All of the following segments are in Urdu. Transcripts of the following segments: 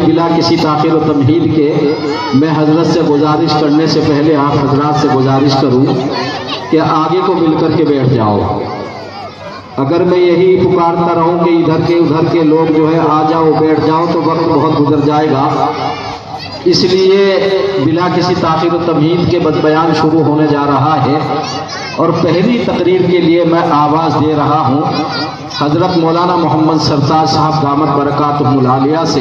بلا کسی تاخیر و تمہید کے میں حضرت سے گزارش کرنے سے پہلے آپ حضرات سے گزارش کروں کہ آگے کو مل کر کے بیٹھ جاؤ۔ اگر میں یہی پکارتا رہوں کہ ادھر کے لوگ جو ہے آ جاؤ بیٹھ جاؤ تو وقت بہت گزر جائے گا، اس لیے بلا کسی تاخیر و تمہید کے بیان شروع ہونے جا رہا ہے۔ اور پہلی تقریر کے لیے میں آواز دے رہا ہوں حضرت مولانا محمد سرتاج صاحب دامت برکاتہم العالیہ سے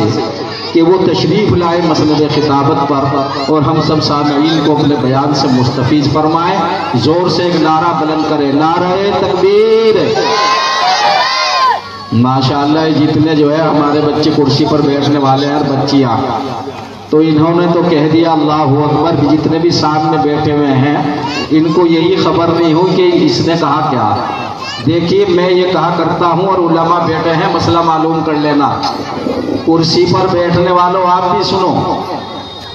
کہ وہ تشریف لائے مسند خطابت پر اور ہم سب سامعین کو اپنے بیان سے مستفیض فرمائیں۔ زور سے ایک نعرہ بلند کرے، نعرہ تکبیر۔ ماشاءاللہ جتنے جو ہے ہمارے بچے کرسی پر بیٹھنے والے ہیں اور بچیاں، تو انہوں نے تو کہہ دیا اللہ اکبر، جتنے بھی سامنے بیٹھے ہوئے ہیں ان کو یہی خبر نہیں ہو کہ اس نے کہا کیا۔ دیکھیے میں یہ کہا کرتا ہوں اور علماء بیٹھے ہیں، مسئلہ معلوم کر لینا۔ کرسی پر بیٹھنے والوں آپ بھی سنو،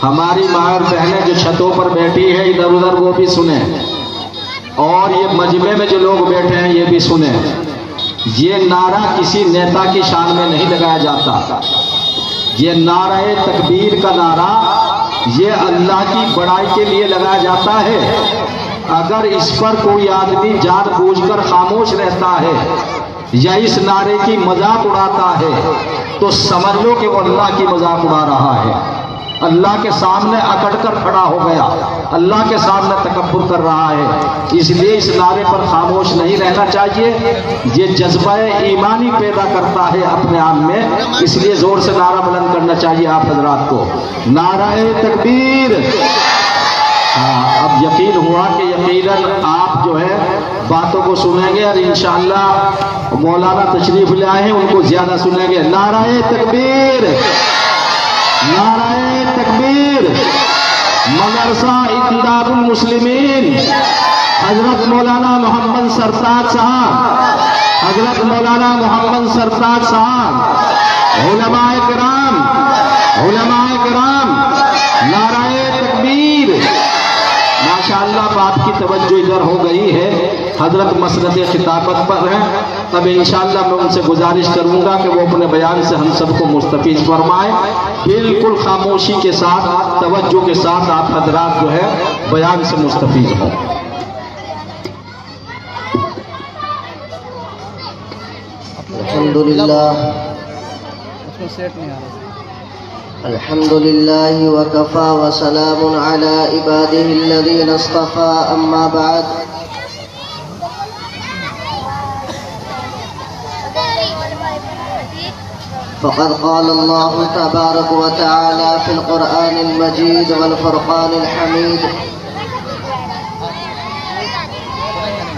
ہماری ماں اور بہنیں جو چھتوں پر بیٹھی ہے ادھر ادھر وہ بھی سنیں، اور یہ مجمع میں جو لوگ بیٹھے ہیں یہ بھی سنیں۔ یہ نعرہ کسی نیتا کی شان میں نہیں لگایا جاتا، یہ نعرہ تکبیر کا نعرہ یہ اللہ کی بڑائی کے لیے لگایا جاتا ہے۔ اگر اس پر کوئی آدمی جان بوجھ کر خاموش رہتا ہے یا اس نعرے کی مذاق اڑاتا ہے تو سمجھ لو کہ وہ اللہ کی مذاق اڑا رہا ہے، اللہ کے سامنے اکڑ کر کھڑا ہو گیا، اللہ کے سامنے تکبر کر رہا ہے۔ اس لیے اس نعرے پر خاموش نہیں رہنا چاہیے، یہ جذبہ ایمانی پیدا کرتا ہے اپنے آپ میں، اس لیے زور سے نعرہ بلند کرنا چاہیے آپ حضرات کو، نعرہ تکبیر۔ اب یقین ہوا کہ یقیناً آپ جو ہے باتوں کو سنیں گے اور انشاءاللہ مولانا تشریف لے آئے ہیں ان کو زیادہ سنیں گے۔ نعرہ تکبیر، نعرہ تکبیر۔ مدرسہ اتحاد المسلمین حضرت مولانا محمد سرتاج صاحب، حضرت مولانا محمد سرتاج صاحب، علماء کرام، علماء کرام، نعرہ تکبیر۔ ماشاءاللہ آپ کی توجہ ادھر ہو گئی ہے، حضرت مسند خطابت پر ہیں، تب انشاءاللہ میں ان سے گزارش کروں گا کہ وہ اپنے بیان سے ہم سب کو مستفیض فرمائیں۔ بالکل خاموشی کے ساتھ، توجہ کے ساتھ آپ حضرات جو ہے بیان سے مستفیض ہوں۔ الحمد لله وكفى وسلام على عباده الذين اصطفى أما بعد فقد قال الله تبارك وتعالى في القرآن المجيد والفرقان الحميد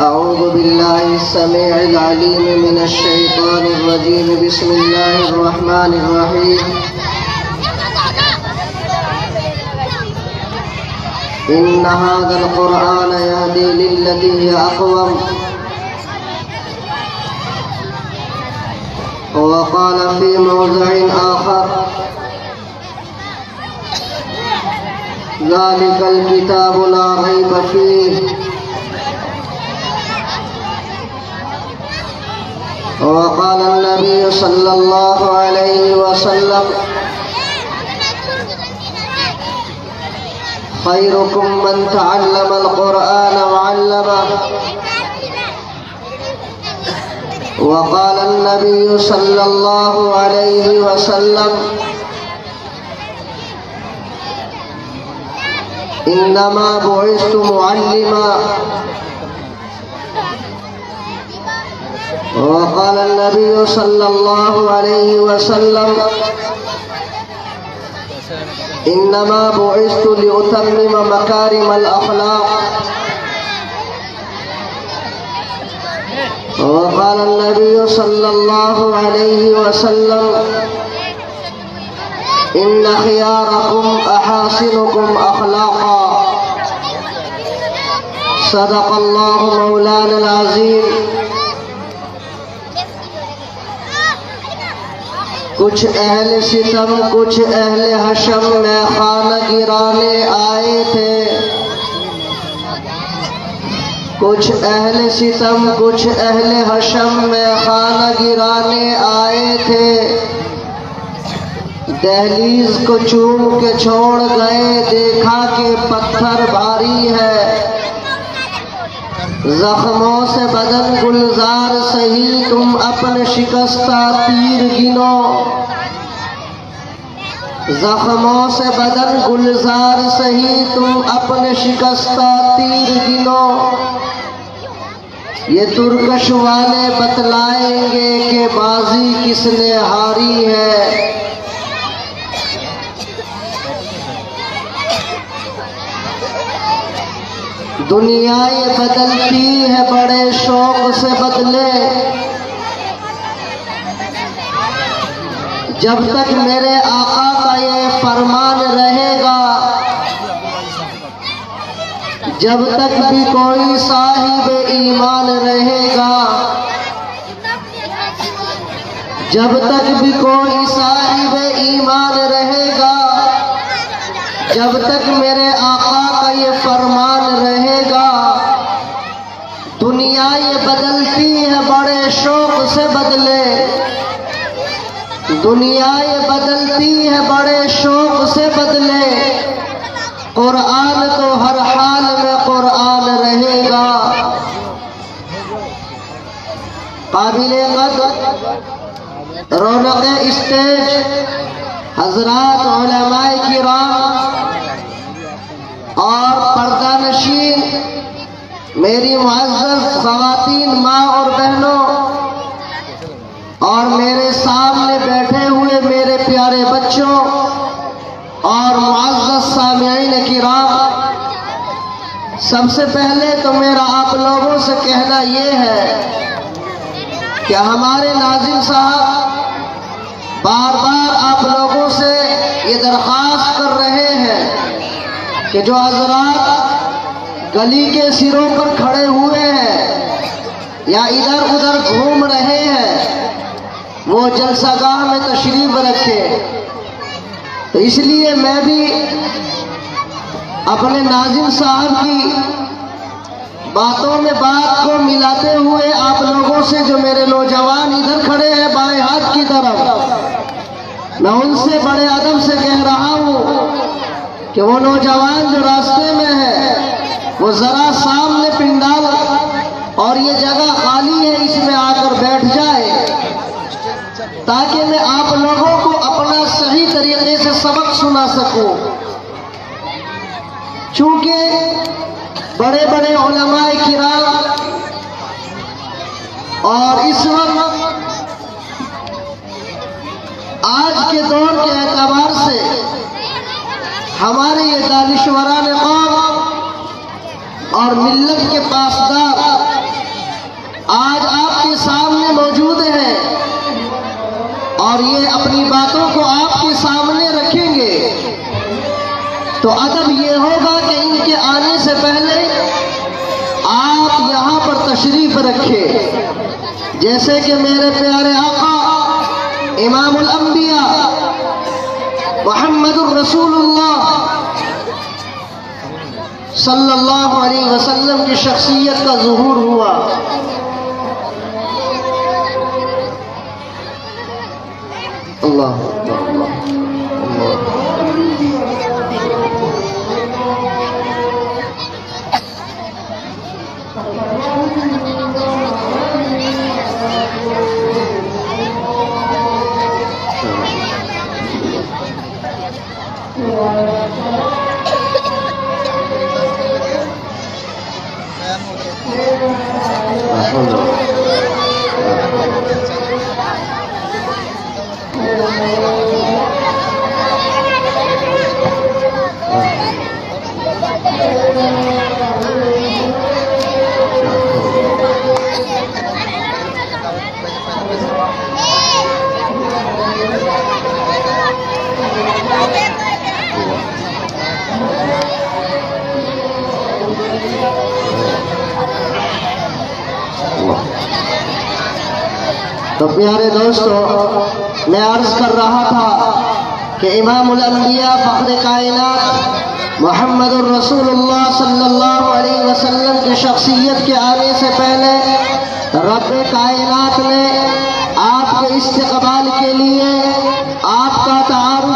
أعوذ بالله السميع العليم من الشيطان الرجيم بسم الله الرحمن الرحيم إن هذا القرآن يهدي للتي هي أقوم وقال في موضع آخر ذلك الكتاب لا ريب فيه وقال النبي صلى الله عليه وسلم خيركم من تعلم القرآن وعلمه وقال النبي صلى الله عليه وسلم إنما بعثت معلما وقال النبي صلى الله عليه وسلم إنما بعثت لأتمم مكارم الأخلاق وقال النبي صلى الله عليه وسلم إن خياركم أحاسنكم أخلاقا صدق الله مولانا العظيم۔ کچھ اہل ستم کچھ اہل حشم میں خانہ گرانے آئے تھے، کچھ اہل ستم کچھ اہل حشم میں خانہ گرانے آئے تھے، دہلیز کو چوم کے چھوڑ گئے، دیکھا کہ پتھر بھاری ہے، زخموں سے بدن گلزار سہی، تم اپنے شکستہ تیر گنو، زخموں سے بدن گلزار سہی، تم اپنے شکستہ تیر گنو، یہ ترکش والے بتلائیں گے کہ بازی کس نے ہاری ہے۔ دنیا یہ بدلتی ہے بڑے شوق سے بدلے، جب تک میرے آقا کا یہ فرمان رہے گا، جب تک بھی کوئی صاحب ایمان رہے گا، جب تک بھی کوئی صاحب ایمان رہے گا، جب تک میرے آقا کا یہ فرمان رہے گا، دنیا یہ بدلتی ہے بڑے شوق سے بدلے، دنیا یہ بدلتی ہے بڑے شوق سے بدلے، قرآن تو ہر حال میں قرآن رہے گا۔ قابل قدر رونق اسٹیج حضرات علماء کرام اور پردہ نشین میری معزز خواتین ماں اور بہنوں، اور میرے سامنے بیٹھے ہوئے میرے پیارے بچوں اور معزز سامعین کرام، سب سے پہلے تو میرا آپ لوگوں سے کہنا یہ ہے کہ ہمارے ناظم صاحب بار بار آپ لوگوں سے یہ درخواست کر رہے ہیں کہ جو حضرات گلی کے سروں پر کھڑے ہوئے ہیں یا ادھر ادھر گھوم رہے ہیں وہ جلسہ گاہ میں تشریف رکھے۔ تو اس لیے میں بھی اپنے ناظم صاحب کی باتوں میں بات کو ملاتے ہوئے آپ لوگوں سے، جو میرے نوجوان ادھر کھڑے ہیں بائیں ہاتھ کی طرف، میں ان سے بڑے ادب سے کہہ رہا ہوں کہ وہ نوجوان جو راستے میں ہے وہ ذرا سامنے پنڈال اور یہ جگہ خالی ہے اس میں آ کر بیٹھ جائے، تاکہ میں آپ لوگوں کو اپنا صحیح طریقے سے سبق سنا سکوں۔ چونکہ بڑے بڑے علماء کرام اور اس وقت آج کے دور کے اعتبار سے ہمارے یہ دانشوران قوم اور ملت کے پاسدار آج آپ کے سامنے موجود ہیں، اور یہ اپنی باتوں کو آپ کے سامنے رکھیں گے، تو ادب یہ ہوگا کہ ان کے آنے سے پہلے آپ یہاں پر تشریف رکھیں، جیسے کہ میرے پیارے آقا امام الانبیاء محمد الرسول اللہ صلی اللہ علیہ وسلم کی شخصیت کا ظہور ہوا۔ اللہ تو پیارے دوستو، میں عرض کر رہا تھا کہ امام الانبیاء فخر کائنات محمد الرسول اللہ صلی اللہ علیہ وسلم کی شخصیت کے آنے سے پہلے رب کائنات نے آپ کے استقبال کے لیے، آپ کا تعارف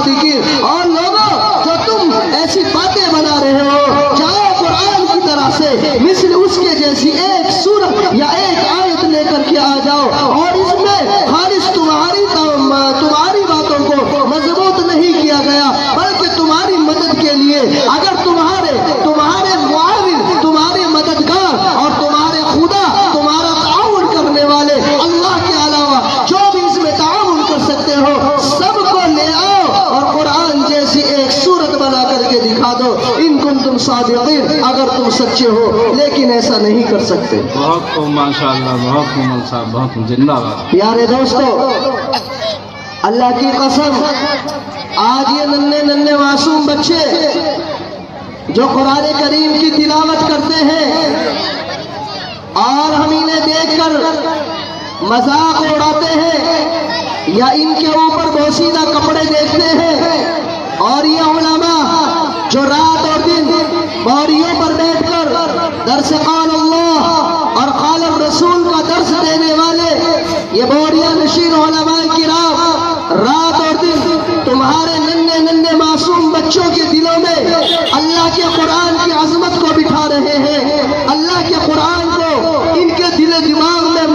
الصادقين. اور لوگوں جو تم ایسی باتیں بنا رہے ہو، جاؤ قرآن کی طرح سے مثل اس کے جیسی ایک سورت یا ایک آیت لے کر کے آ جاؤ، اور اس میں خالص تمہاری باتوں کو مضبوط نہیں کیا گیا بلکہ تمہاری مدد کے لیے. اگر تمہارے معاون، تمہارے مددگار اور تمہارے خدا، تمہارا تعاون کرنے والے اللہ کے علاوہ جو بھی اس میں تعاون کر سکتے ہو، سب کو لے آؤ اور قرآن جیسی ایک صورت بنا کر کے دکھا دو. ان کنتم صادقین، اگر تم سچے ہو. لیکن ایسا نہیں کر سکتے. بہت خوب ماشاء اللہ، بہت خوب مول صاحب، بہت زندہ باد. پیارے دوستو، اللہ کی قسم، آج یہ ننھے معصوم بچے جو قرآن کریم کی تلاوت کرتے ہیں اور ہم انہیں دیکھ کر مذاق اڑاتے ہیں یا ان کے اوپر بوسیدہ کپڑے دیکھتے ہیں، اور یہ علماء جو رات اور دن باریوں پر بیٹھ کر درس قال اللہ اور قال الرسول کا درس دینے والے یہ بوریا نشین علماء کرام رات اور دن تمہارے ننھے معصوم بچوں کے دلوں میں اللہ کے قرآن کی عظمت کو بٹھا رہے ہیں، اللہ کے قرآن کو ان کے دل دماغ میں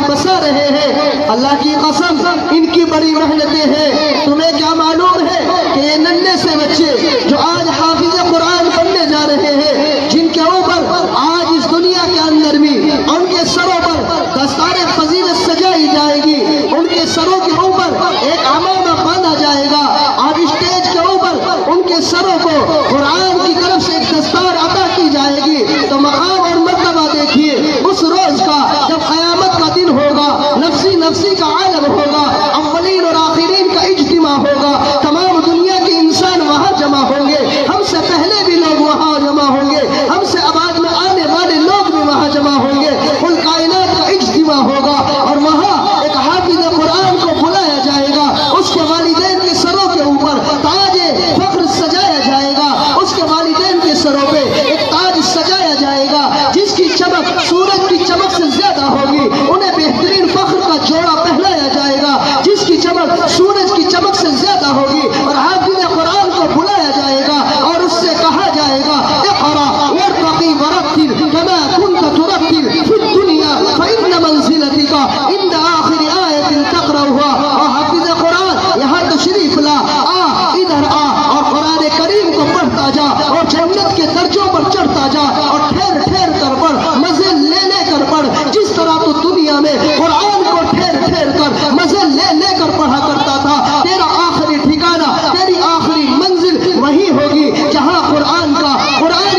بسا رہے ہیں. اللہ کی قسم، ان کی بڑی محنتیں ہیں. تمہیں کیا معلوم ہے کہ یہ ننھے سے بچے جو آج حافظ قرآن بننے جا رہے ہیں، جن کے اوپر آج اس دنیا کے اندر بھی ان کے سروں پر دستار فضیلت سجائی جائے گی، ان کے سروں کے اوپر ایک عمامہ باندھا جائے گا، اور اسٹیج کے اوپر ان کے سروں کو قرآن کی طرف سے ایک دستار عطا کی جائے گی. تو مقام اور مرتبہ دیکھیے اس روز کا جب قیامت کا دن ہوگا، نفسی کا عالم ہوگا، اولین اور آخرین کا اجتماع ہوگا، تمام دنیا کے انسان وہاں جمع ہوں گے. ہم سے پہلے بھی لوگ وہاں جمع ہوں گے، ہم سے بعد میں آنے والے لوگ بھی وہاں جمع ہوں گے. کل کائنات کا اجتماع ہوگا اور وہاں ایک حافظ قرآن کو بلایا جائے گا. اس کے والدین کے سروں کے اوپر تاج فخر سجایا جائے گا، اس کے والدین کے سروں پہ ایک تاج سجایا جائے گا جس کی چمک سورج کی چمک سے زیادہ ہوگی. انہیں بہترین فخر کا جوڑا پہنایا جائے گا جس کی چمک سورج کی چمک سے زیادہ ہوگی، اور حافظ قرآن کو بلایا جائے گا اور اس سے کہا جائے گا اقرا وارتقی ورتل کما كنت ترتل في الدنيا فإن منزلتك عند آخر آية تقرأها. اور حافظ قرآن یہاں تشریف لا، ادھر اور قرآن کریم کو پڑھتا جا اور جنت کے درجوں پر چڑھتا جا اور ٹھہر کر پڑھ، مزے لے کر پڑھ. جس طرح تو دنیا میں قرآن کو ٹھہر کر مزے لے کر پڑھا کرتا تھا، تیرا آخری ٹھکانہ، تیری آخری منزل وہی ہوگی جہاں قرآن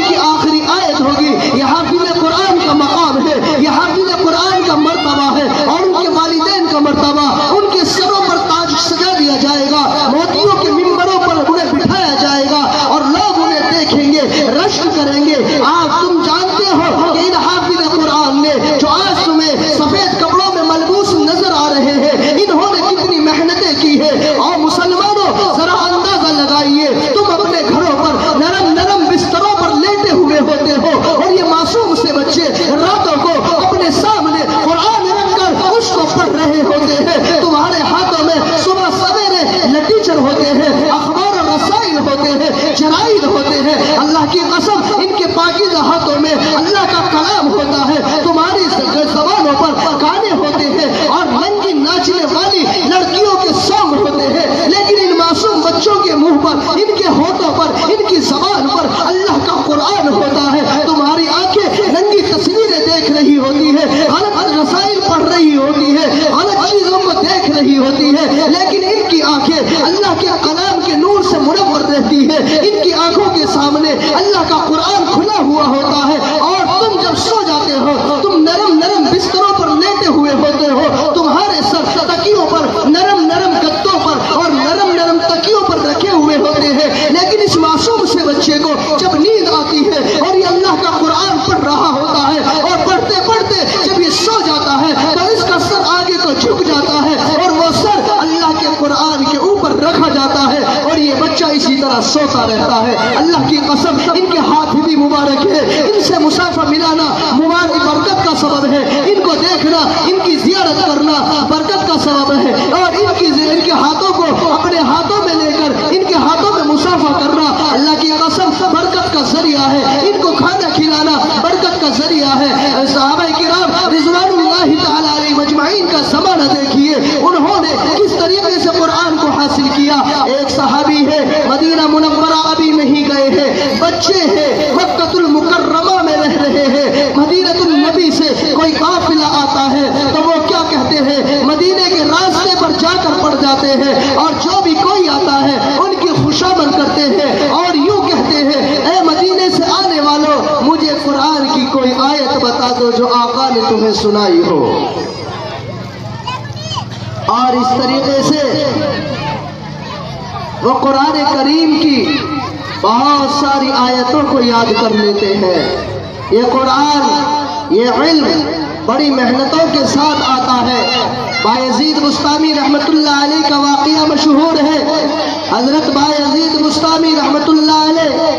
کی آخری آیت ہوگی. یہ حافظ قرآن کا مقام ہے، یہ حافظ قرآن کا مرتبہ ہے، اور ان کے والدین کا مرتبہ. ان کے سروں پر تاج سجا دیا جائے گا، موتیوں کے ممبروں پر انہیں بٹھایا جائے گا، اور لوگ انہیں دیکھیں گے، رشک کریں گے. تم جانتے ہو کہ ان حافظ قرآن نے جو آج تمہیں سفید کپڑوں میں ملبوس نظر آ رہے ہیں، انہوں نے کتنی محنتیں کی ہے. اور مسلمانوں ذرا اندازہ لگائیے، تم اپنے گھروں پر نرم بستروں پر لیٹے ہوئے ہوتے ہو، اور یہ معصوم سے بچے راتوں کو اپنے سامنے قرآن رکھ کر اس کو پڑھ رہے ہوتے ہیں. تمہارے ہاتھوں میں صبح سویرے لٹیچر ہوتے ہیں، اخبار و رسائل ہوتے ہیں، جرائد ہوتے ہیں. اللہ کی قسم، ان کے پاکیزہ ہاتھوں میں اللہ کا کلام ہوتا ہے. تمہاری زبانوں پر گانے ہوتے ہیں اور رنگی ناچنے والی لڑکیوں کے سانگ ہوتے ہیں، لیکن ان معصوم بچوں کے منہ پر، ان کے ہونٹوں پر، ان کی زبان پر اللہ کا قرآن ہوتا ہے. تمہاری آنکھیں رنگی تصویریں دیکھ رہی ہوتی ہے، غلط رسائل پڑھ رہی ہوتی ہے، غلط چیزوں کو دیکھ رہی ہوتی ہے، لیکن ان کی آنکھیں اللہ کے کلام کے نور سے منور رہتی ہے. ان کی آنکھوں کے سامنے اللہ کا قرآن کھلا ہوا ہوتا ہے. اور تم جب سو جاتے ہو، تم نرم بستروں پر لیٹے ہوئے ہوتے ہو، تمہارے سر تکیوں پر، نرم گدوں پر اور نرم تکیوں پر رکھے ہوئے ہوتے ہیں. لیکن اس معصوم سے بچے کو جب نیند آتی ہے اور یہ اللہ کا قرآن پڑھ رہا ہوتا ہے، اور پڑھتے جب یہ سو جاتا ہے تو اس کا سر آگے کو جھک جاتا ہے، اور وہ سر اللہ کے قرآن کے اوپر رکھا جاتا ہے، اور یہ بچہ اسی طرح سوتا رہتا ہے. اللہ کی قسم، ان کے ہاتھ بھی مبارک ہے. ان سے مسافہ ملانا مبارک برکت کا سبب ہے. ان کو دیکھنا، ان کی زیارت کرنا برکت کا سبب ہے. اور ان کے ہاتھوں کو اپنے ہاتھوں میں لے کر ان بچے ہیں مکۃ المکرمہ میں رہ رہے ہیں، مدینہ النبی سے کوئی قافلہ آتا ہے تو وہ کیا کہتے ہیں، مدینے کے راستے پر جا کر پڑ جاتے ہیں، اور جو بھی کوئی آتا ہے ان کی خوشامد کرتے ہیں اور یوں کہتے ہیں اے مدینے سے آنے والوں مجھے قرآن کی کوئی آیت بتا دو جو آقا نے تمہیں سنائی ہو۔ اور اس طریقے سے وہ قرآن کریم کی بہت ساری آیتوں کو یاد کر لیتے ہیں۔ یہ قرآن، یہ علم بڑی محنتوں کے ساتھ آتا ہے۔ بایزید بستامی رحمت اللہ علیہ کا واقعہ مشہور ہے۔ حضرت بایزید بستامی رحمت اللہ علیہ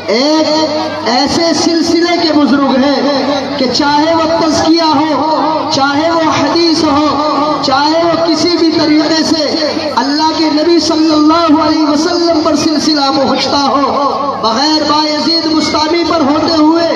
ایک ایسے سلسلے کے بزرگ ہیں کہ چاہے وہ تزکیہ ہو، چاہے وہ حدیث ہو، چاہے وہ کسی بھی طریقے سے اللہ کے نبی صلی اللہ علیہ وسلم پر سلسلہ پہنچتا ہو، بغیر بایزید بستامی پر ہوتے ہوئے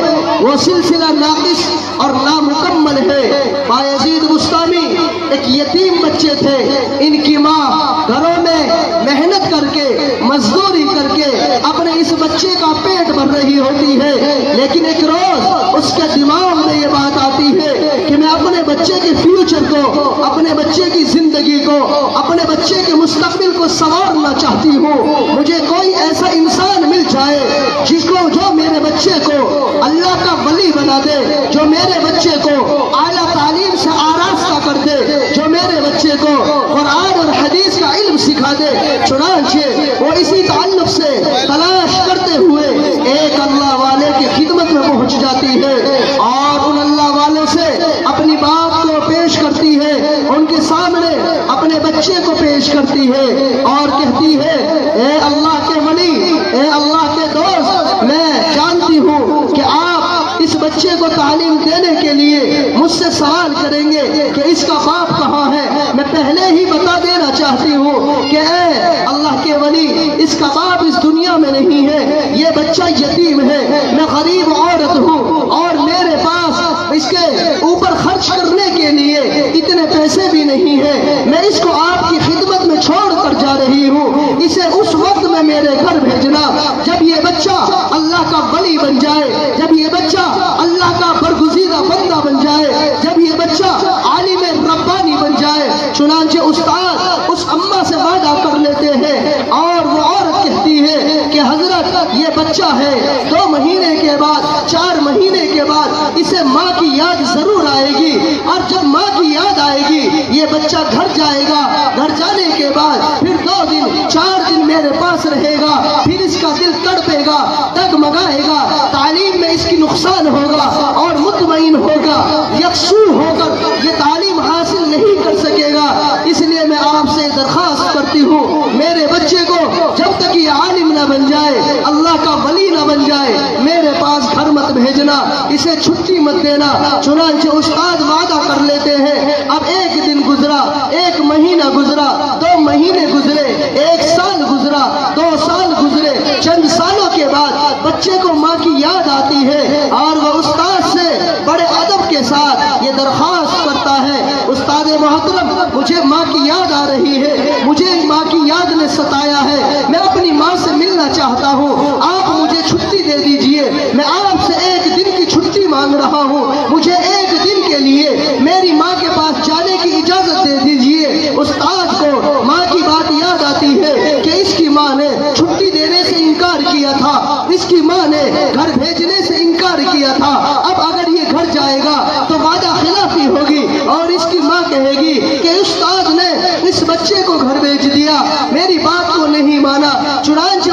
وہ سلسلہ ناقص اور نامکمل ہے۔ بایزید بستامی ایک یتیم بچے تھے، ان کی ماں گھروں میں محنت کر کے مزدوری کر کے اپنے اس بچے کا پیٹ بھر رہی ہوتی ہے، لیکن ایک روز اس کے دماغ میں یہ بات آتی ہے کہ میں اپنے بچے کے فیوچر کو، اپنے بچے کی زندگی کو، اپنے بچے کے مستقبل کو سنوارنا چاہتی ہوں، مجھے کوئی ایسا انسان مل جائے جس کو، جو میرے بچے کو اللہ کا ولی بنا دے، جو میرے بچے کو اعلیٰ تعلیم سے آراستہ کر دے، جو میرے بچے کو قرآن اور حدیث کا علم سکھا دے۔ چنانچہ وہ اسی تعلق سے تلاش کرتے ہوئے ایک اللہ والے کی خدمت میں پہنچ جاتی ہے اور ان اللہ والوں سے اپنی بات کو پیش کرتی ہے، ان کے سامنے اپنے بچے کو پیش کرتی ہے اور کہتی ہے اے اللہ کے ولی، اے اللہ کے دوست، میں جانتی ہوں کہ آپ اس بچے کو تعلیم دینے کے لیے مجھ سے سوال کریں گے کہ اس کا باپ کہاں ہے۔ میں پہلے ہی بتا دینا چاہتی ہوں کہ اے اللہ کے ولی، اس کا باپ اس دنیا میں نہیں ہے، یہ بچہ یتیم ہے، میں غریب عورت ہوں اور میرے پاس اس کے اوپر خرچ کرنے کے لیے اتنے پیسے بھی نہیں ہیں، میں اس کو آپ کی خدمت میں چھوڑ کر جا رہی ہوں، اسے اس وقت میں میرے گھر بھیجنا جب یہ بچہ اللہ کا ولی بن جائے، جب یہ بچہ اللہ کا برگزیدہ بندہ بن جائے، جب یہ بچہ عالم ربانی بن جائے۔ چنانچہ استاد اس اماں سے وعدہ کر لیتے ہیں اور وہ عورت کہتی ہے کہ حضرت یہ بچہ ہے، 2 مہینے کے بعد، 4 مہینے کے بعد اسے ماں کی یاد ضرور آئے گی، اور جب ماں کی یاد آئے گی یہ بچہ گھر جائے گا، گھر جانے کے بعد پھر 2 دن 4 دن میرے پاس رہے گا، پھر اس کا دل تڑپے گا، ڈگمگائے گا، تعلیم میں اس کی نقصان ہوگا اور مطمئن ہوگا، یکسو ہو کر یہ تعلیم حاصل نہیں کر سکے گا۔ اس لیے میں آپ سے درخواست کرتی ہوں میرے بچے کو جب تک یہ عالم نہ بن جائے، اللہ کا ولی نہ بن جائے، میرے پاس گھر مت بھیجنا، اسے چھٹی مت دینا۔ چنانچہ استاد وعدہ کر لیتے ہیں۔ اب 1 دن گزرا، 1 مہینہ گزرا، 2 مہینے گزرے، 1 سال گزرا، 2 سال گزرے، چند سالوں کے بعد بچے کو ماں کی یاد آتی ہے اور وہ استاد سے بڑے ادب کے ساتھ یہ درخواست کرتا ہے، استاد محترم مجھے ماں کی یاد آ رہی ہے، مجھے ماں کی یاد نے ستایا ہے، میں اپنی ماں سے ملنا چاہتا ہوں، آپ مجھے چھٹی دے دیجئے، میں آپ سے 1 دن کی چھٹی مانگ رہا ہوں، مجھے 1 دن کے لیے میری ماں کے پاس جانے کی اجازت دے دیجئے۔ استاد کو ماں کی بات یاد آتی ہے کہ اس کی ماں نے چھٹی دینے سے انکار کیا تھا، اس کی ماں نے گھر بھیجنے سے انکار کیا تھا، اب اگر یہ گھر جائے گا تو وعدہ خلافی ہوگی اور اس کی ماں کہے گی کہ استاد نے اس بچے کو گھر بھیج دیا، میری بات کو نہیں مانا۔ چنانچہ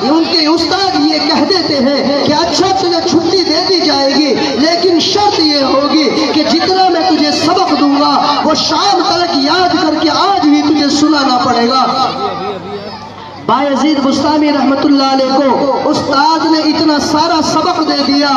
ان کے استاد یہ کہہ دیتے ہیں کہ اچھا تجھے چھٹی دے دی جائے گی، لیکن شرط یہ ہوگی کہ جتنا میں تجھے سبق دوں گا وہ شام تک یاد کر کے آج ہی تجھے سنانا پڑے گا۔ بایزید بستامی رحمت اللہ علیہ کو استاد نے اتنا سارا سبق دے دیا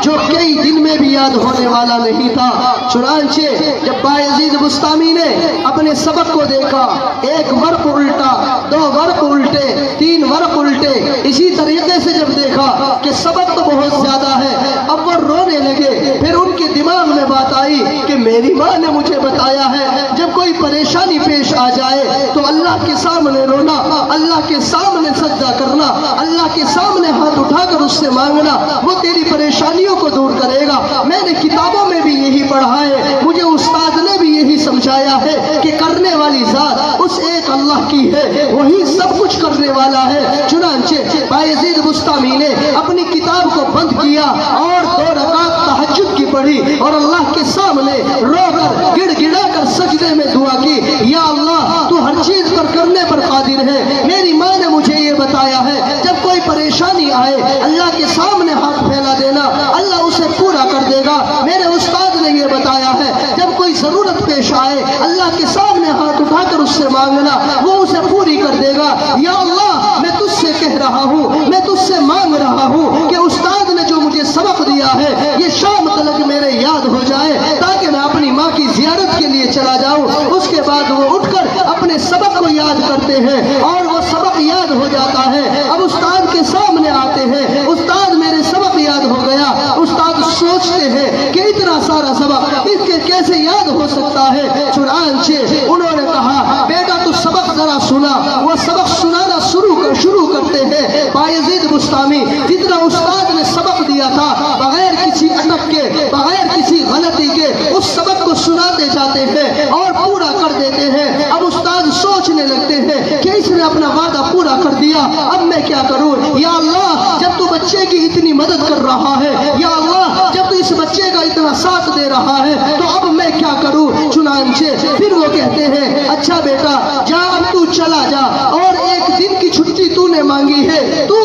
جو کئی دن میں بھی یاد ہونے والا نہیں تھا۔ چنانچہ جب بایزید بستامی نے اپنے سبق کو دیکھا، 1 ورق الٹا، 2 ورق الٹے، 3 ورق الٹے، اسی طریقے سے جب دیکھا کہ سبق تو بہت زیادہ ہے، اب وہ رونے لگے۔ پھر ان کے دماغ میں بات آئی کہ میری ماں نے مجھے بتایا ہے جب کوئی پریشانی پیش آ جائے تو اللہ کے سامنے رونا، اللہ کے سامنے سجدہ کرنا، اللہ کے سامنے ہاتھ ہاتھ اٹھا کر اس سے مانگنا، وہ تیری پریشانیوں کو دور کرے گا۔ میں نے کتابوں میں بھی یہی پڑھا ہے، مجھے استاد نے بھی یہی سمجھایا ہے کہ کرنے والی ذات اس ایک اللہ کی ہے، وہی سب کچھ کرنے والا ہے۔ چنانچہ بایزید بسطامی نے اپنی کتاب کو بند کیا اور 2 رکعت تہجد کی پڑھی اور اللہ کے سامنے رو کر گڑ گڑا کر سجدے میں دعا کی، یا اللہ تو ہر چیز پر کرنے پر قادر ہے۔ میری ماں نے مجھے یہ بتایا ہے جب کوئی پریشانی آئے اللہ کے سامنے ہاتھ پھیلا دینا، اللہ اسے پورا کر دے گا۔ میرے استاد نے یہ بتایا ہے جب کوئی ضرورت پیش آئے اللہ کے سامنے ہاتھ اٹھا کر اس سے مانگنا، وہ اسے پوری کر دے گا۔ یا اللہ میں تجھ سے کہہ رہا ہوں، میں تجھ سے مانگ رہا ہوں کہ استاد نے جو مجھے سبق دیا ہے یہ شام تلک میرے یاد ہو جائے تاکہ میں اپنی ماں کی زیارت کے لیے چلا جاؤں۔ اس کے بعد وہ اٹھ کر اپنے سبق کو یاد کرتے ہیں اور وہ سبق یاد ہو جاتا ہے۔ اب استاد کے سامنے آتے ہیں، استاد میرے سبق یاد ہو گیا۔ استاد سوچتے ہیں کہ اتنا سارا سبق اس کے کیسے یاد ہو سکتا ہے؟ چنانچہ انہوں نے کہا بیٹا تو سبق ذرا سنا۔ وہ سبق سنانا شروع کرتے ہیں۔ بایزید بسطامی جتنا استاد نے سبق دیا تھا بغیر کسی اٹک کے، بغیر کسی غلطی کے اس سبق کو سناتے جاتے ہیں اور پورا کر دیتے ہیں۔ اب استاد سوچنے لگتے ہیں کہ اس نے اپنا وعدہ پورا کر دیا، اب میں کیا کروں؟ یا اللہ جب تو بچے کی اتنی مدد کر رہا ہے، یا اللہ جب تو اس بچے کا اتنا ساتھ دے رہا ہے تو اب میں کیا کروں؟ چنانچہ پھر وہ کہتے ہیں اچھا بیٹا جا اب تو چلا جا، اور 1 دن کی چھٹی تو نے مانگی ہے، تو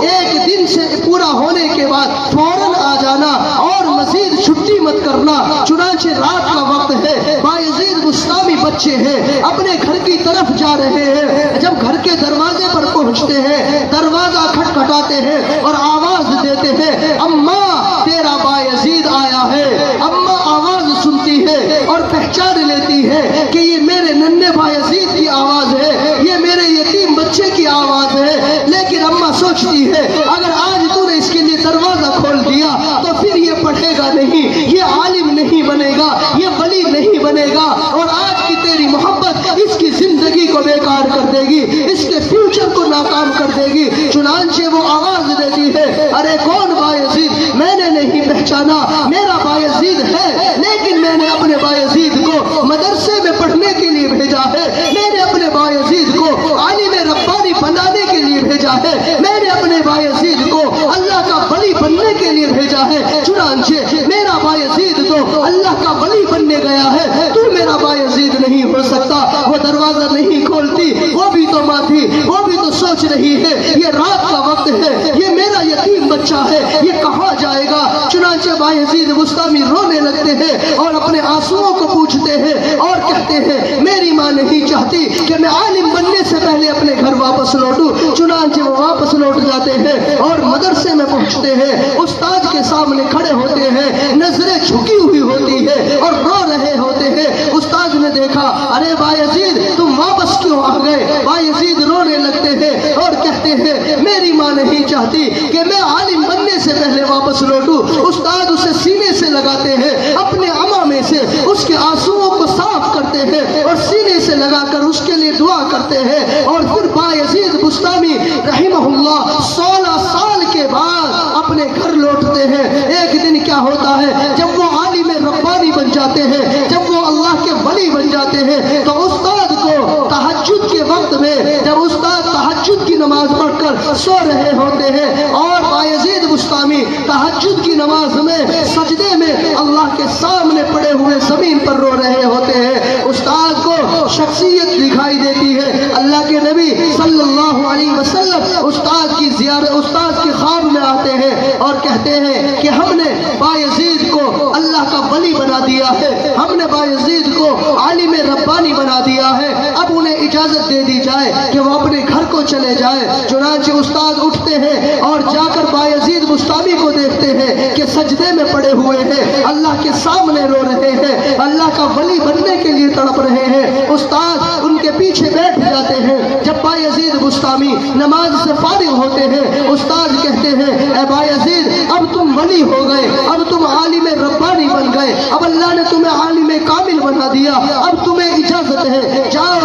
1 دن سے پورا ہونے کے بعد فوراً آ جانا اور مزید چھٹی مت کرنا۔ چنانچہ رات کا وقت ہے، بایزید بسطامی بچے ہیں، اپنے گھر کی طرف جا رہے ہیں۔ جب گھر کے دروازے پر پہنچتے ہیں دروازہ کھٹکھٹاتے ہیں اور آواز دیتے ہیں اماں تیرا بایزید آیا ہے۔ اماں آواز سنتی ہے اور پہچان لیتی ہے کہ یہ میرے ننھے بایزید کی آواز ہے، یہ میرے یتیم بچے کی آواز ہے۔ لیکن اماں سوچتی ہے اگر آج تو نے اس کے لیے دروازہ کھول دیا تو پھر یہ پڑھے گا نہیں، یہ عالم نہیں بنے گا، یہ ولی نہیں بنے گا، اور آج کی تیری محبت اس کی زندگی کو بیکار کر دے گی، اس کے فیوچر کو ناکام کر دے گی۔ چنانچہ وہ آواز دیتی ہے ارے کون بایزید؟ میں نے نہیں پہچانا، میرا بایزید ہے لیکن میں نے اپنے بایزید کو مدرسے میں پڑھنے کے لیے بھیجا ہے، میں نے اپنے بایزید کو عالم ربانی بنانے کے لیے بھیجا ہے، میں نے اپنے بایزید کو اللہ کا ولی بننے کے لیے بھیجا ہے۔ چنانچہ میرا بایزید تو اللہ کا ولی بننے گیا ہے، تو میرا بایزید نہیں ہو سکتا۔ وہ دروازہ نہیں کھولتی، وہ بھی تو ماں تھی، وہ بھی تو سوچ رہی ہے یہ رات کا وقت ہے، یہ میرا یتیم بچہ ہے، یہ کہاں جائے گا؟ چنانچہ بایزید بسطامی رونے لگتے ہیں اور اپنے آنسوؤں کو پوچھتے ہیں اور کہتے ہیں میری ماں نہیں چاہتی کہ میں عالم بننے سے پہلے اپنے گھر واپس لوٹوں۔ چنانچہ وہ واپس لوٹ جاتے ہیں اور مدرسے میں پہنچتے ہیں، استاد کے سامنے کھڑے ہوتے ہیں، نظریں جھکی ہوئی ہوتی ہے اور رو رہے ہوتے ہیں۔ استاد نے دیکھا ارے بایزید تم واپس کیوں آ گئے؟ بایزید رونے لگتے ہیں اور کہتے ہیں میری ماں نہیں چاہتی کہ میں عالم بننے سے پہلے واپس لوٹوں۔ استاد اسے سینے سے لگاتے ہیں، اپنے عمامے سے اس کے آنسوؤں کو صاف کرتے ہیں اور سینے سے لگا کر اس کے لیے دعا کرتے ہیں، اور پھر بایزید بسطامی رحمہ اللہ 16 سال کے بعد اپنے گھر لوٹتے ہیں۔ ایک دن کیا ہوتا ہے جب وہ عالم ربانی بن جاتے ہیں، جب وہ اللہ کے ولی بن جاتے ہیں، تو استاد کو تہجد کے وقت میں جب استاد تہجد کی نماز پڑھ کر سو رہے ہوتے ہیں اور بایزید بسطامی تہجد کی نماز میں سجدے میں اللہ کے سامنے پڑے ہوئے زمین پر رو رہے ہوتے ہیں، استاد کو شخصیت دکھائی دیتی ہے۔ اللہ کے نبی صلی اللہ علیہ وسلم استاد کی زیارت، استاد کے خواب میں آتے ہیں اور کہتے ہیں کہ ہم نے بایزید کو اللہ کا ولی بنا دیا ہے، ہم نے بایزید کو عالم ربانی بنا دیا ہے، اب انہیں اجازت دے دی جائے کہ وہ اپنے گھر کو چلے جائے۔ چنانچہ استاد اٹھتے ہیں اور جا کر بایزید بسطامی کو دیکھتے ہیں کہ سجدے میں پڑے ہوئے ہیں، اللہ کے سامنے رو رہے ہیں، اللہ کا ولی بننے کے لیے تڑپ رہے ہیں۔ استاد ان کے پیچھے بیٹھ جاتے ہیں۔ جب بایزید بسطامی نماز سے فارغ ہوتے ہیں استاد کہتے ہیں اے بایزید اب تم ولی ہو گئے، اب تم عالم ربانی بن گئے، اب اللہ نے تمہیں عالم کامل بنا دیا، اب تمہیں اجازت ہے جاؤ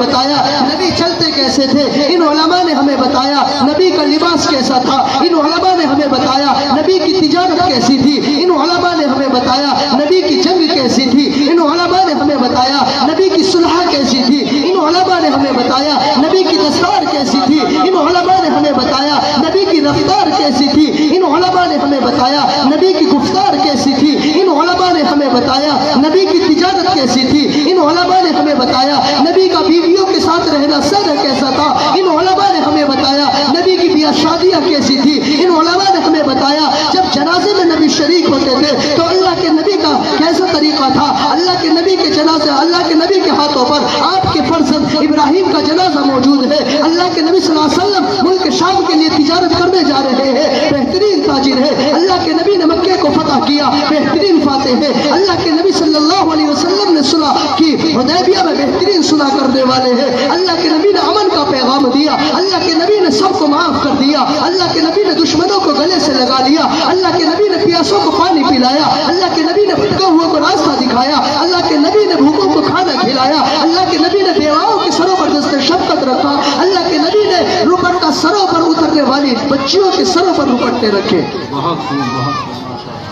بتایا نبی چلتے کیسے تھے، ان علماء نے ہمیں بتایا نبی کا لباس کیسا تھا، ان علماء نے ہمیں بتایا نبی کی تجارت کیسی تھی، ان علماء نے ہمیں بتایا نبی کی جنگ کیسی تھی، ان علماء نے ہمیں بتایا نبی کی صلح کیسی تھی، ان علماء نے ہمیں بتایا نبی کی دستار کیسی تھی، ان علماء نے ہمیں بتایا نبی کی رفتار کیسی تھی، ان علماء نے ہمیں بتایا نبی کی گفتار کیسی تھی، ان علماء نے ہمیں بتایا نبی کی تجارت کیسی تھی، ان علماء نے ہمیں بتایا نبی کا بیویوں کے ساتھ رہنا سر کیسا تھا، ان علماء نے ہمیں بتایا نبی کی بیاہ شادیاں کیسی تھی، ان علماء نے ہمیں بتایا جب جنازے میں نبی شریک ہوتے تھے تو اللہ کے نبی کا کیسا طریقہ تھا، اللہ کے نبی کے جنازے، اللہ کے نبی کے ہاتھوں پر آپ کے فرزند ابراہیم کا جنازہ موجود ہے، اللہ کے نبی صلی اللہ علیہ وسلم ملک شام کے لیے تجارت کرنے جا رہے ہیں، بہترین تاجر ہے، اللہ کے نبی نے مکے کو فتح کیا، بہترین فاتح ہے، اللہ کے نبی صلی اللہ علیہ وسلم نے صلح کی، حدیبیہ میں بہترین صلح کرنے والے ہیں، اللہ کے نبی نے امن کا پیغام دیا، اللہ کے نبی نے سب کو معاف کر دیا، اللہ کے نبی نے دشمنوں کو گلے سے لگا لیا، اللہ کے نبی نے پیاسوں کو پانی پلایا، اللہ کے نبی نے بھٹکے ہوئے کو راستہ دکھایا، اللہ کے نبی نے بھوکوں کو کھانا کھلایا، اللہ کے نبی نے بیواؤں کے سروں پر دست شفقت رکھا، اللہ کے نبی نے روپٹا سروں پر اترنے والی بچیوں کے سروں پر روپٹے رکھے۔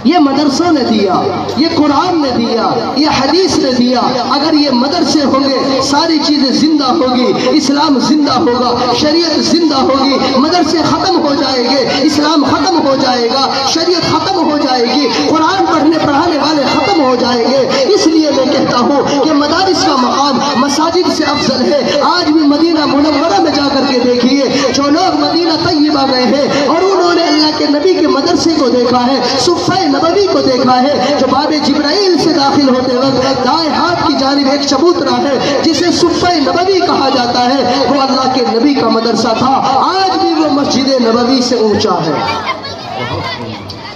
یہ مدرسوں نے دیا، یہ قرآن نے دیا، یہ حدیث نے دیا، اگر یہ مدرسے ہوں گے ساری چیزیں زندہ ہوگی، اسلام زندہ ہوگا، شریعت زندہ ہوگی، مدرسے ختم ہو جائیں گے، اسلام ختم ہو جائے گا، شریعت ختم ہو جائے گی، قرآن پڑھانے والے ختم ہو جائیں گے۔ اس لیے میں کہتا ہوں کہ مدارس کا مقام مساجد سے افضل ہے۔ آج بھی مدینہ منورہ میں جا کر کے دیکھیے، جو لوگ مدینہ طیبہ گئے ہیں اور انہوں نے اللہ کے نبی کے مدرسے کو دیکھا ہے، صفحہ نبوی کو دیکھا ہے، جو باب جبرائیل سے داخل ہوتے وقت دائیں ہاتھ کی جانب ایک چبوترا ہے جسے صفحہ نبوی کہا جاتا ہے، وہ اللہ کے نبی کا مدرسہ تھا، آج بھی وہ مسجد نبوی سے اونچا ہے۔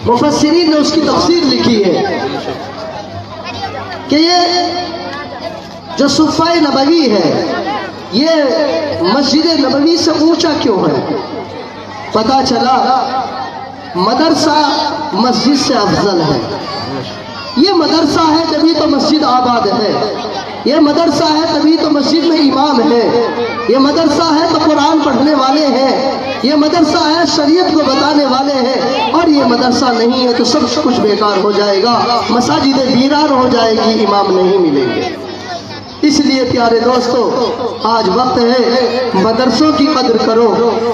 مفسرین نے اس کی تفسیر لکھی ہے کہ یہ جو صفحہ نبوی ہے یہ مسجد نبوی سے اونچا کیوں ہے؟ پتہ چلا مدرسہ مسجد سے افضل ہے۔ یہ مدرسہ ہے تبھی تو مسجد آباد ہے، یہ مدرسہ ہے تبھی تو مسجد میں امام ہے، یہ مدرسہ ہے تو قرآن پڑھنے والے ہیں، یہ مدرسہ ہے شریعت کو بتانے والے ہیں، اور یہ مدرسہ نہیں ہے تو سب کچھ بیکار ہو جائے گا، مساجد ویران ہو جائے گی، امام نہیں ملیں گے۔ اس لیے پیارے دوستو آج وقت ہے مدرسوں کی قدر کرو،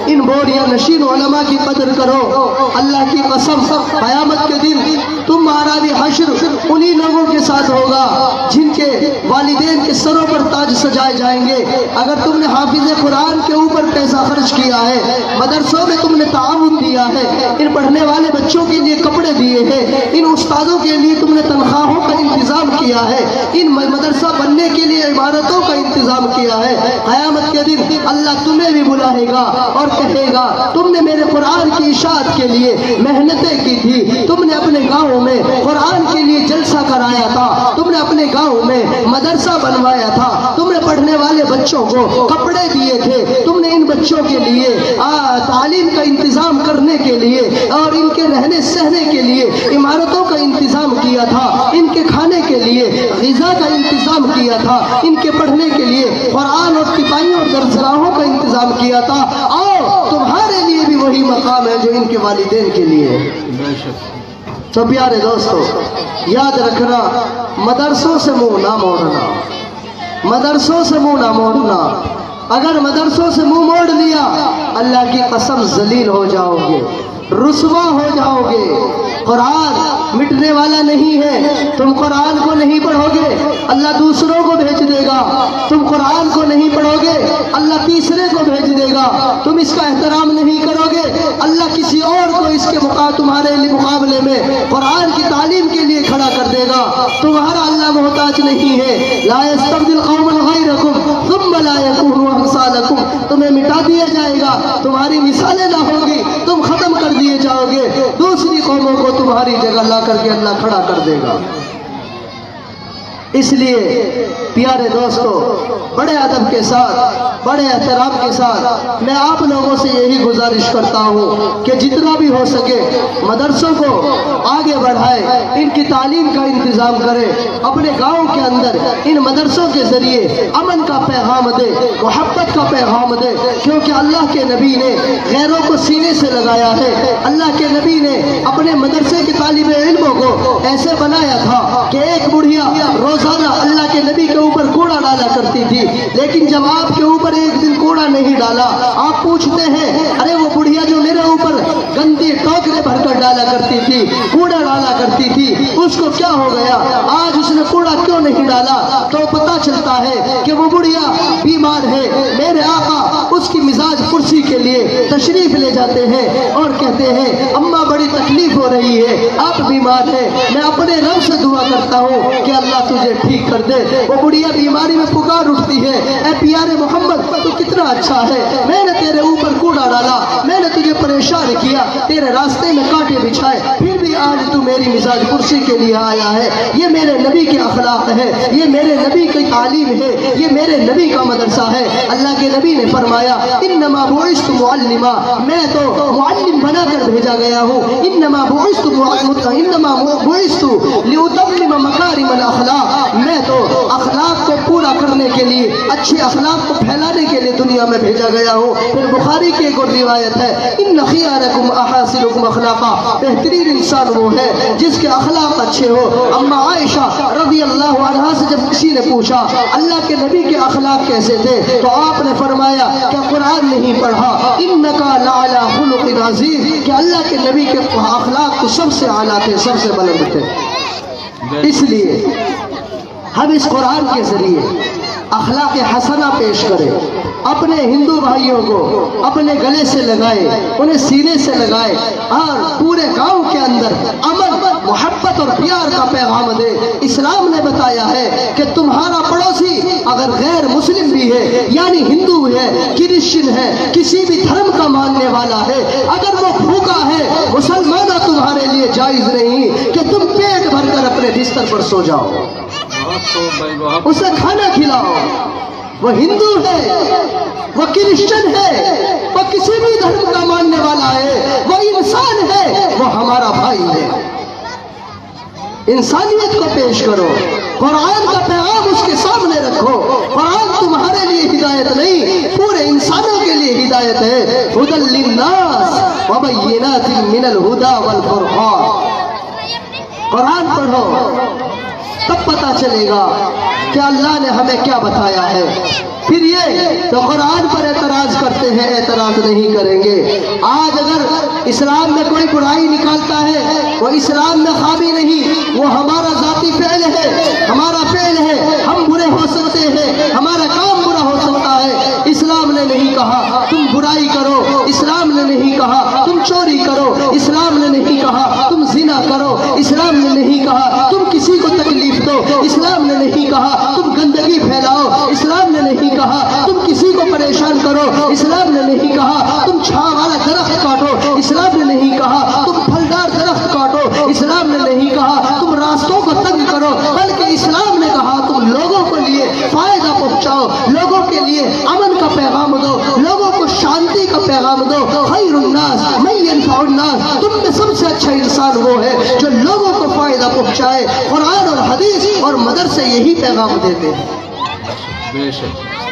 ان بوڑھیا نشین علماء کی قدر کرو۔ اللہ کی قسم قیامت کے دن تمہارا بھی حشر انہی لوگوں کے ساتھ ہوگا جن کے والدین کے سروں پر تاج سجائے جائیں گے۔ اگر تم نے حافظ قرآن کے اوپر پیسہ خرچ کیا ہے، مدرسوں میں تم نے تعاون دیا ہے، ان پڑھنے والے بچوں کے لیے کپڑے دیے ہیں، ان استادوں کے لیے تم نے تنخواہوں کا انتظام کیا ہے، ان مدرسہ بننے کے لیے عبادتوں کا انتظام کیا ہے، قیامت کے دن اللہ تمہیں بھی بلائے گا اور کہے گا تم نے میرے قرآن کی اشاعت کے لیے محنتیں کی تھی، تم نے اپنے گاؤں میں قرآن کے لیے جلسہ کرایا تھا، تم نے اپنے گاؤں میں مدرسہ بنوایا تھا، تم نے پڑھنے والے بچوں کو کپڑے دیے تھے، تم نے ان بچوں کے لیے تعلیم کا انتظام کرنے کے لیے اور ان کے رہنے سہنے کے لیے عمارتوں کا انتظام کیا تھا، ان کے کھانے کے لیے غذا کا انتظام کیا تھا، ان کے پڑھنے کے لیے قرآن اور تپائیوں اور درسگاہوں کا انتظام کیا تھا، اور تمہارے لیے بھی وہی مقام ہے جو ان کے والدین کے لیے ہے۔ تو پیارے دوستو یاد رکھنا، مدرسوں سے منہ نہ موڑنا، مدرسوں سے منہ نہ موڑنا۔ اگر مدرسوں سے منہ موڑ لیا اللہ کی قسم ذلیل ہو جاؤ گے، رسوا ہو جاؤ گے۔ قرآن مٹنے والا نہیں ہے، تم قرآن کو نہیں پڑھو گے اللہ دوسروں کو بھیج دے گا، تم قرآن کو نہیں پڑھو گے اللہ تیسرے کو بھیج دے گا، تم اس کا احترام نہیں کرو گے اللہ کسی اور کو اس کے تمہارے مقابلے میں قرآن کی تعلیم کے لیے کھڑا کر دے گا۔ تمہارا اللہ محتاج نہیں ہے، لا یستبدل قوما غیرکم ثم لا یکونوا امثالکم، تمہیں مٹا دیا جائے گا، تمہاری مثالیں نہ ہوگی، تم ختم کر دیے جاؤ گے، دوسری قوموں کو تمہاری جگہ لا کر کے اللہ کھڑا کر دے گا۔ اس لیے پیارے دوستو، بڑے ادب کے ساتھ، بڑے احترام کے ساتھ میں آپ لوگوں سے یہی گزارش کرتا ہوں کہ جتنا بھی ہو سکے مدرسوں کو آگے بڑھائے، ان کی تعلیم کا انتظام کرے، اپنے گاؤں کے اندر ان مدرسوں کے ذریعے امن کا پیغام دے، محبت کا پیغام دے، کیونکہ اللہ کے نبی نے غیروں کو سینے سے لگایا ہے۔ اللہ کے نبی نے اپنے مدرسے کے طالب علموں کو ایسے بنایا تھا کہ ایک بڑھیا روزانہ اللہ کے نبی کے اوپر کوڑا ڈالا کرتی تھی، لیکن جب آپ کے اوپر ایک دن کوڑا نہیں ڈالا، آپ پوچھتے ہیں ارے وہ بڑھیا جو میرے اوپر گندی ٹوکرے بھر کر ڈالا کرتی تھی، کوڑا ڈالا کرتی تھی، اس کو کیا ہو گیا؟ آج اس نے کوڑا کیوں نہیں ڈالا؟ تو پتہ چلتا ہے کہ وہ بڑھیا بیمار ہے۔ میرے آقا اس کی مزاج پرسی کے لیے تشریف لے جاتے ہیں اور کہتے ہیں اماں بڑی تکلیف ہو رہی ہے، آپ بیمار ہیں، میں اپنے رب سے دعا کرتا ہوں کہ اللہ تجھے ٹھیک کر دے۔ وہ بڑھیا بیماری میں پکار اٹھتی ہے، اے پیارے محمد تو کتنا اچھا ہے، میں نے تیرے اوپر کوڑا ڈالا، میں نے تجھے پریشان کیا، تیرے راستے میں کانٹے بچھائے، پھر بھی آج تو میری مزاج پرسی کے لیے آیا ہے۔ یہ میرے نبی کے اخلاق ہے، یہ میرے نبی کی تعلیم ہے، یہ میرے نبی کا مدرسہ ہے۔ اللہ کے نبی نے فرمایا انما بعثت معلما، میں تو معلم بنا کر بھیجا گیا ہوں۔ انما بعثت لأتمم مکارم الاخلاق، میں تو اخلاق کو پورا کرنے کے لیے، اچھے اخلاق کو پھیلانے کے لیے دنیا میں بھیجا گیا ہوں۔ پھر بخاری کی ایک اور روایت ہے ان خیارکم احاسنکم اخلاقا، بہترین انسان وہ ہے جس کے اخلاق اچھے ہو۔ اما عائشہ رضی اللہ عنہا سے جب کسی نے پوچھا اللہ کے نبی کے اخلاق کیسے تھے تو آپ نے فرمایا کہ قرآن نہیں پڑھا، انکا لعلی خلق عظیم، کہ اللہ کے نبی کے اخلاق تو سب سے اعلیٰ تھے، سب سے بلند تھے۔ اس لیے ہم اس قرآن کے ذریعے اخلاق حسنہ پیش کریں، اپنے ہندو بھائیوں کو اپنے گلے سے لگائے، انہیں سینے سے لگائے، اور پورے گاؤں کے اندر امن، محبت اور پیار کا پیغام دے۔ اسلام نے بتایا ہے کہ تمہارا پڑوسی اگر غیر مسلم بھی ہے، یعنی ہندو ہے، کرسچن ہے، کسی بھی دھرم کا ماننے والا ہے، اگر وہ بھوکا ہے، مسلمانہ تمہارے لیے جائز نہیں کہ تم پیٹ بھر کر اپنے بستر پر سو جاؤ، اسے کھانا کھلاؤ۔ وہ ہندو ہے، وہ کرسچن ہے، وہ کسی بھی دھرم کا ماننے والا ہے، وہ انسان ہے، وہ ہمارا بھائی ہے۔ انسانیت کو پیش کرو، قرآن کا پیغام اس کے سامنے رکھو۔ قرآن تمہارے لیے ہدایت نہیں، پورے انسانوں کے لیے ہدایت ہے۔ ہدی للناس وبینات من الہدی والفرقان۔ قرآن پڑھو تب پتہ چلے گا کہ اللہ نے ہمیں کیا بتایا ہے۔ پھر یہ تو قرآن پر اعتراض کرتے ہیں، اعتراض نہیں کریں گے۔ آج اگر اسلام میں کوئی برائی نکالتا ہے وہ اسلام میں خامی نہیں، وہ ہمارا ذاتی فعل ہے، ہمارا فعل ہے، ہم برے ہو سکتے ہیں، ہمارا کام برا ہو سکتا ہے۔ اسلام نے نہیں کہا تم برائی کرو، اسلام نے نہیں کہا تم چوری کرو، اسلام نے نہیں کہا تم زنا کرو، اسلام نے نہیں کہا تم کسی کو تکلیف دو، اسلام نے نہیں کہا تم گندگی پھیلاؤ، اسلام نے نہیں کہا تم کسی کو پریشان کرو، اسلام نے نہیں کہا تم چھاؤں والا درخت کاٹو، اسلام نے نہیں کہا تم پھلدار درخت کاٹو، اسلام نے نہیں کہا تم راستوں کو تنگ کرو، بلکہ اسلام نے کہا تم لوگوں کے لیے فائدہ پہنچاؤ، لوگوں کے لیے امن کا پیغام دو، لوگوں کو شانتی کا پیغام دو۔ خیر الناس من ينفع الناس، تم میں سب سے اچھا انسان وہ ہے جو لوگوں کو فائدہ پہنچائے۔ قرآن اور حدیث اور مدرسے یہی پیغام دیتے ہیں۔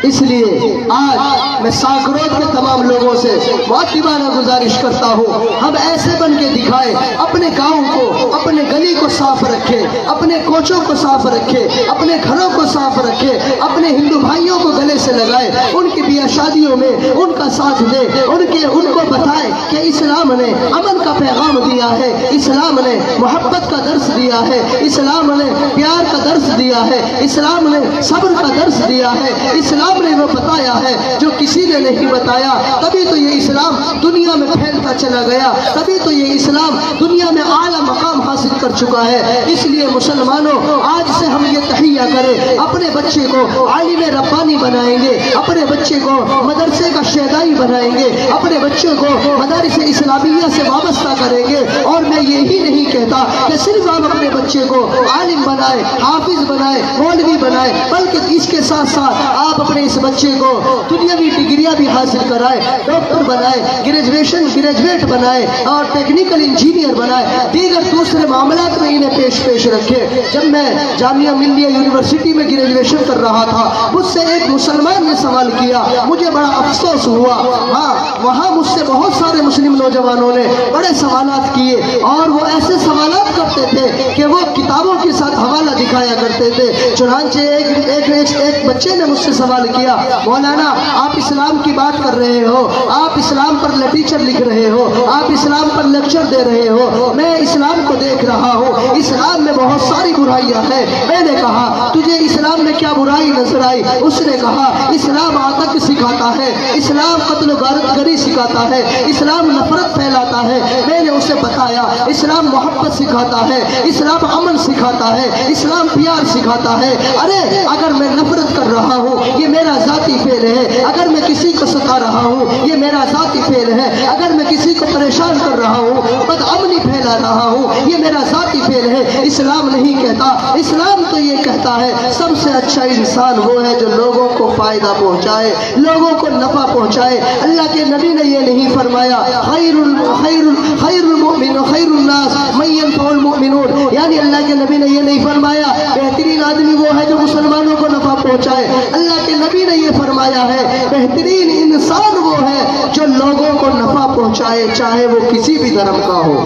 اس لیے آج میں ساکروت کے تمام لوگوں سے معتبانہ گزارش کرتا ہوں، ہم ایسے بن کے دکھائے، اپنے گاؤں کو، اپنے گلی کو صاف رکھے، اپنے کوچوں کو صاف رکھے، اپنے گھروں کو صاف رکھے، اپنے ہندو بھائیوں کو گلے سے لگائے، ان کی بیاہ شادیوں میں ان کا ساتھ دے، ان کو بتائے کہ اسلام نے امن کا پیغام دیا ہے، اسلام نے محبت کا درس دیا ہے، اسلام نے پیار کا درس دیا ہے، اسلام نے صبر کا درس دیا ہے، اسلام نے وہ بتایا ہے جو کسی نے نہیں بتایا۔ تبھی تو یہ اسلام دنیا میں پھیلتا چلا گیا، تبھی تو یہ اسلام دنیا میں اعلیٰ مقام حاصل کر چکا ہے۔ اس لیے مسلمانوں آج سے ہم یہ تحیہ کریں، اپنے بچے کو عالم ربانی بنائیں گے، اپنے بچے کو مدرسے کا شہدائی بنائیں گے، اپنے بچوں کو مدارس اسے اسلامیہ سے وابستہ کریں گے. اور میں یہی نہیں کہتا کہ صرف آپ اپنے بچے کو عالم بنائے, حافظ بنائے, مولوی بنائے, بلکہ اس کے ساتھ ساتھ آپ اپنے اس بچے کو دنیاوی ڈگریاں بھی حاصل کرائے, ڈاکٹر بنائے, گریجویٹ بنائے اور ٹیکنیکل انجینئر بنائے, دیگر دوسرے معاملات میں انہیں پیش رکھے. جب میں جامعہ ملیہ یونیورسٹی میں گریجویشن کر رہا تھا, مجھ سے ایک مسلمان نے سوال کیا, مجھے بڑا افسوس ہوا. ہاں, وہاں مجھ سے بہت سارے مسلم نوجوانوں نے بڑے سوالات کیے, اور وہ ایسے سوالات کرتے تھے کہ وہ کتابوں کے ساتھ حوالہ دکھایا کرتے تھے. چنانچہ ایک بچے نے مجھ سے سوال کیا, مولانا آپ اسلام کی بات کر رہے ہو, آپ اسلام پر لٹریچر لکھ رہے ہو, آپ اسلام پر لیکچر دے رہے ہو, میں اسلام کو دیکھ رہا ہوں, اسلام میں بہت ساری برائیاں ہیں. میں نے کہا تجھے اسلام میں کیا برائی نظر آئی؟ اس نے کہا اسلام عتق سکھاتا ہے, اسلام قتل و غارت گری سکھاتا ہے, اسلام نفرت پھیلاتا ہے. میں نے اسے بتایا اسلام محبت سکھاتا ہے, اسلام امن سکھاتا ہے, اسلام پیار سکھاتا ہے. ارے اگر میں نفرت کر رہا ہوں یہ میرا ذاتی فعل ہے, اگر میں کسی کو ستا رہا ہوں یہ میرا ذاتی فعل ہے, اگر میں کسی کو پریشان کر رہا ہوں, بدامنی پھیلا رہا ہوں, یہ میرا ذاتی فعل ہے. اسلام نہیں کہتا, اسلام تو یہ کہتا ہے سب سے اچھا انسان وہ ہے جو لوگوں کو فائدہ پہنچائے, لوگوں کو نفع پہنچائے. اللہ کے نبی نے یہ نہیں فرمایا خیر المؤمن خیر الناس من ينفع المؤمنون, یعنی اللہ کے نبی نے یہ نہیں فرمایا بہترین آدمی وہ ہے جو مسلمانوں کو نفع پہنچائے. اللہ کے نبی نے یہ فرمایا ہے بہترین انسان وہ ہے جو لوگوں کو نفع پہنچائے, چاہے وہ کسی بھی دھرم کا ہو.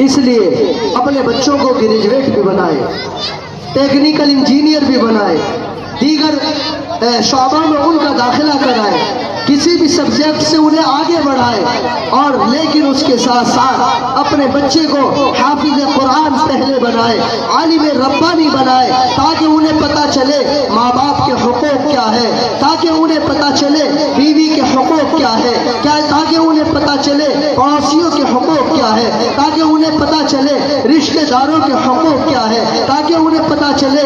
اس لیے اپنے بچوں کو گریجویٹ بھی بنائے, ٹیکنیکل انجینئر بھی بنائے, دیگر شعبوں میں ان کا داخلہ کرائے, کسی بھی سبجیکٹ سے انہیں آگے بڑھائے, اور لیکن اس کے ساتھ ساتھ اپنے بچے کو حافظ قرآن پہلے بنائے, عالم ربانی بنائے, تاکہ انہیں پتہ چلے ماں باپ کے حقوق کیا ہے, تاکہ انہیں پتہ چلے بیوی کے حقوق کیا ہے, تاکہ انہیں پتہ چلے پڑوسیوں کے حقوق کیا ہے, تاکہ انہیں پتہ چلے رشتہ داروں کے حقوق کیا ہے, تاکہ انہیں پتہ چلے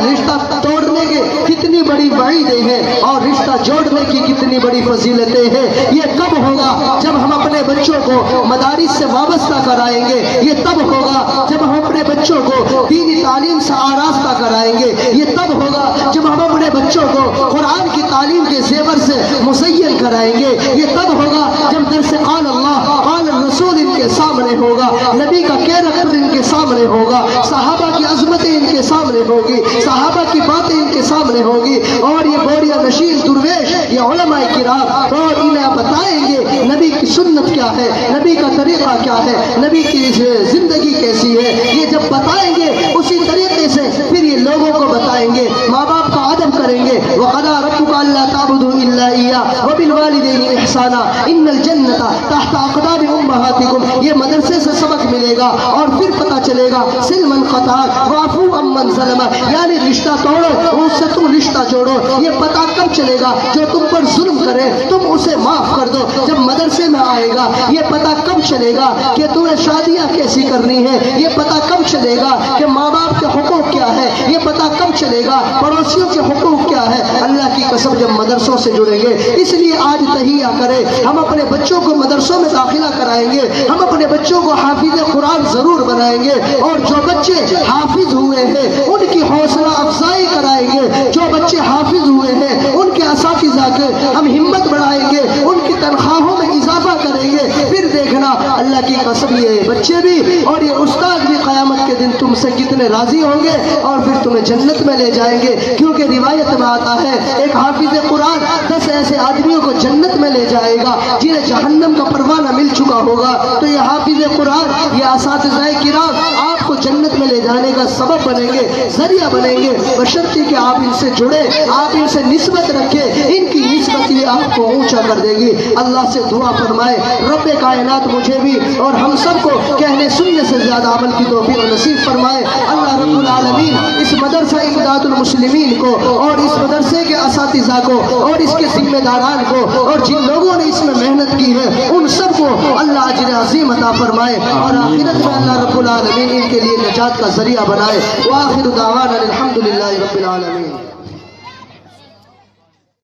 رشتہ توڑنے کے کتنی بڑی وعیدیں ہیں اور رشتہ جوڑنے کی کتنی بڑی فضیلتیں ہیں. یہ کب ہوگا؟ جب ہم اپنے بچوں کو مدارس سے وابستہ کرائیں گے. یہ تب ہوگا جب ہم اپنے بچوں کو دینی تعلیم سے آراستہ کرائیں گے. یہ تب ہوگا جب ہم اپنے بچوں کو قرآن کی تعلیم کے زیور سے مزین کرائیں گے. یہ تب ہوگا جب درس قال اللہ قال الرسول ان کے سامنے ہوگا, نبی کا کیریکٹر ان کے سامنے ہوگا, صحابہ کی عظمتیں ان کے سامنے ہوگی, صحابہ کی باتیں ان کے سامنے ہوگی, اور یہ بوریا نشین درویش یہ علماء کرام اور انہیں بتائیں گے نبی کی سنت کیا ہے, نبی کا طریقہ کیا ہے, نبی کی زندگی کیسی ہے. یہ جب بتائیں گے اسی طریقے سے پھر یہ لوگوں کو بتائیں گے, ماں باپ کا ادب کریں گے. وَقَضَىٰ رَبُّكَ أَلَّا تَعْبُدُوا إِلَّا إِيَّاهُ وَبِالْوَالِدَيْنِ إِحْسَانًا إِنَّ الْجَنَّةَ تَحْتَ أَقْدَامِ أُمَّهَاتِكُمْ. یہ مدرسے سے سبق ملے گا اور پھر پتہ چلے گا سلمن قطعا وعفو امن ظلم, یعنی رشتہ توڑو اس سے تم رشتہ جوڑو. یہ پتہ کب چلے گا؟ جو تم پر ظلم کرے تم اسے معاف کر دو. جب مدرسے میں آئے گا یہ پتہ کب چلے گا کہ تمہیں شادیاں کیسی کرنی ہے. یہ پتہ کب چلے گا کہ ماں باپ کے حقوق کیا ہے. یہ پتہ کب چلے گا پڑوسیوں کے حقوق کیا ہے. اللہ کی قسم جب مدرسوں سے جڑیں گے. اس لیے آج تہیہ کریں, ہم اپنے بچوں کو مدرسوں میں داخلہ کرائیں گے, ہم اپنے بچوں کو حافظ قرآن ضرور بنائیں گے, اور جو بچے حافظ ہوئے ہیں ان کی حوصلہ افزائی کرائیں گے. جو بچے حافظ ہوئے ہیں ان کے اساتذہ کے ہم ہمت بڑھائیں گے, ان کی تنخواہوں میں اضافہ کریں گے. پھر دیکھنا اللہ کی قسم یہ بچے بھی اور یہ استاد بھی قیامت کے دن تم سے کتنے راضی ہوں گے, اور پھر تمہیں جنت میں لے جائیں گے. کیونکہ روایت میں آتا ہے ایک حافظ قرآن 10 ایسے آدمیوں کو جنت میں لے جائے گا جنہیں جہنم کا پروانہ مل چکا ہوگا. تو یہ حافظ قرآن یہ اساتذہ کرام آپ کو جنت میں لے جانے کا سبب بنیں گے, ذریعہ بنیں گے, بشرطی کہ آپ ان سے جڑے, آپ ان سے نسبت رکھیں. ان کی نسبت یہ آپ کو اونچا کر دے گی. اللہ سے دعا فرمائے رب کائنات مجھے بھی اور ہم سب کو کہنے سننے سے زیادہ عمل کی توفیق نصیب فرمائے. اللہ رب العالمین اس مدرسہ امداد المسلمین کو اور اس مدرسے کے اساتذہ کو اور اس کے ذمہ داران کو اور جن لوگوں نے اس میں محنت کی ہے ان سب کو اللہ اجر عظیم عطا فرمائے, اور آخرت میں اللہ رب العالمین ان کے لیے نجات کا ذریعہ بنائے. وآخر دعوانا الحمدللہ رب العالمین.